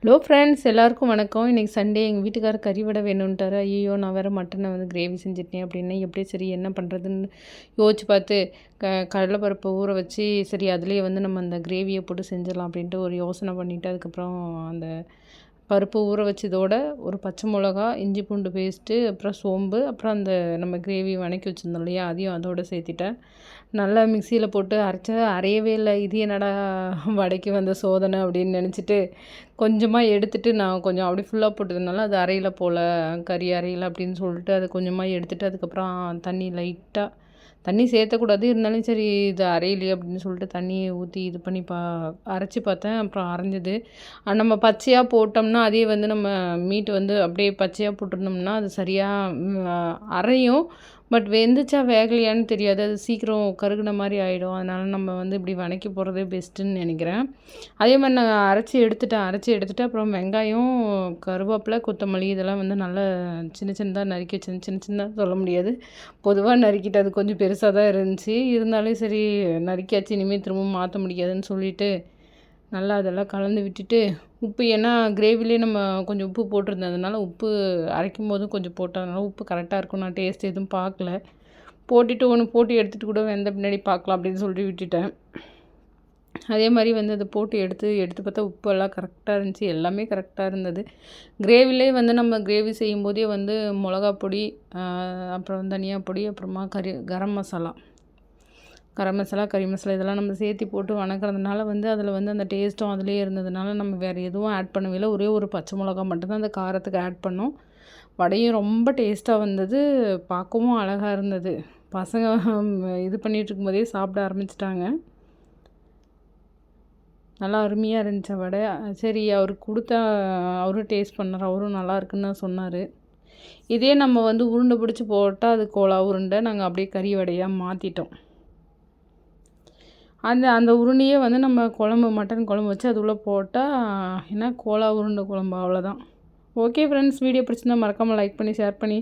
Hello friends, எல்லாருக்கும் வணக்கம். இன்றைக்கி சண்டே. எங்கள் வீட்டுக்காரர் கறி வடை வேணுன்ட்டார். ஐயோ, நான் வேறு மட்டனை வந்து கிரேவி செஞ்சுட்டேன் அப்படின்னு எப்படி சரி என்ன பண்ணுறதுன்னு யோசிச்சு பார்த்து கடலைப்பருப்பை ஊற வச்சு சரி அதுலேயே வந்து நம்ம அந்த கிரேவியை போட்டு செஞ்சிடலாம் அப்படின்ட்டு ஒரு யோசனை பண்ணிவிட்டு அதுக்கப்புறம் அந்த பருப்பு ஊற வச்சதோட ஒரு பச்சை மிளகா, இஞ்சி பூண்டு பேஸ்ட்டு, அப்புறம் சோம்பு, அப்புறம் அந்த நம்ம கிரேவி வதக்கி வச்சுருந்தோம் இல்லையா, அதையும் அதோடு சேர்த்திட்டேன். நல்லா மிக்சியில் போட்டு அரையவே இல்லை. இது என்னடா வடைக்கு வந்த சோதனை அப்படின்னு நினச்சிட்டு கொஞ்சமாக எடுத்துகிட்டு நான் கொஞ்சம் அப்படி ஃபுல்லாக போட்டதுனால அது அரையில் போல் கறி அரையில் அப்படின்னு சொல்லிட்டு அதை கொஞ்சமாக எடுத்துகிட்டு அதுக்கப்புறம் தண்ணி சேர்த்தக்கூடாது, இருந்தாலும் சரி இது அரையிலையே அப்படின்னு சொல்லிட்டு தண்ணியை ஊற்றி இது பண்ணி அரைச்சி பார்த்தேன். அப்புறம் அரைஞ்சது. நம்ம பச்சையாக போட்டோம்னா அதே வந்து நம்ம மீட் வந்து அப்படியே பச்சையாக போட்டிருந்தோம்னா அது சரியாக அரையும். பட் வெந்துச்சா வேகலையான்னு தெரியாது, அது சீக்கிரம் கருகுன மாதிரி ஆகிடும். அதனால் நம்ம வந்து இப்படி வதக்கி போடுறதே பெஸ்ட்டுன்னு நினைக்கிறேன். அதே மாதிரி நான் அரைச்சி எடுத்துட்டு அப்புறம் வெங்காயம், கருவேப்பிலை, கொத்தமல்லி இதெல்லாம் வந்து நல்லா சின்ன சின்னதாக நறுக்கி வச்சேன். சின்ன சின்னதாக சொல்ல முடியாது, பொதுவாக நறுக்கிட்டு அது கொஞ்சம் பெருசாக தான் இருந்துச்சு. இருந்தாலும் சரி நறுக்கியாச்சு, இனிமேல் திரும்பவும் மாற்ற முடியாதுன்னு சொல்லிவிட்டு நல்லா அதெல்லாம் கலந்து விட்டுட்டு உப்பு, ஏன்னா கிரேவிலே நம்ம கொஞ்சம் உப்பு போட்டிருந்ததுனால உப்பு அரைக்கும் போதும் கொஞ்சம் போட்டதுனால உப்பு கரெக்டாக இருக்கும். நான் டேஸ்ட் எதுவும் பார்க்கல, ஒன்று போட்டு எடுத்துகிட்டு கூட வெந்த பின்னாடி பார்க்கலாம் அப்படின்னு சொல்லிட்டு விட்டுட்டேன். அதே மாதிரி வந்து அதை போட்டு எடுத்து பார்த்தா உப்பெல்லாம் கரெக்டாக இருந்துச்சு, எல்லாமே கரெக்டாக இருந்தது. கிரேவிலே வந்து நம்ம கிரேவி செய்யும்போதே வந்து மிளகா பொடி, அப்புறம் தனியா பொடி, அப்புறமா கரம் மசாலா, கறி மசாலா இதெல்லாம் நம்ம சேர்த்து போட்டு வணக்கிறதுனால வந்து அதில் வந்து அந்த டேஸ்ட்டும் அதிலே இருந்ததுனால நம்ம வேறு எதுவும் ஆட் பண்ணவே இல்லை. ஒரே ஒரு பச்சை மிளகா மட்டும்தான் அந்த காரத்துக்கு ஆட் பண்ணோம். வடையும் ரொம்ப டேஸ்ட்டாக வந்தது, பார்க்கவும் அழகாக இருந்தது. பசங்க இது பண்ணிகிட்டு இருக்கும்போதே சாப்பிட ஆரம்பிச்சிட்டாங்க. நல்லா அருமையாக இருந்துச்சு வடை. சரி அவருக்கு கொடுத்தா அவரும் டேஸ்ட் பண்ணார், அவரும் நல்லா இருக்குன்னு தான் சொன்னார். இதே நம்ம வந்து உருண்டை பிடிச்சி போட்டால் அது கோலா உருண்டை, நாங்கள் அப்படியே கறி வடையாக மாற்றிட்டோம். அந்த உருண்டையே வந்து நம்ம மட்டன் குழம்பு வச்சு அது உள்ளே போட்டால் என்ன கோலா உருண்டை குழம்பு, அவ்வளோதான். ஓகே ஃப்ரெண்ட்ஸ், வீடியோ பிடிச்சிருந்தா மறக்காமல் லைக் பண்ணி ஷேர் பண்ணி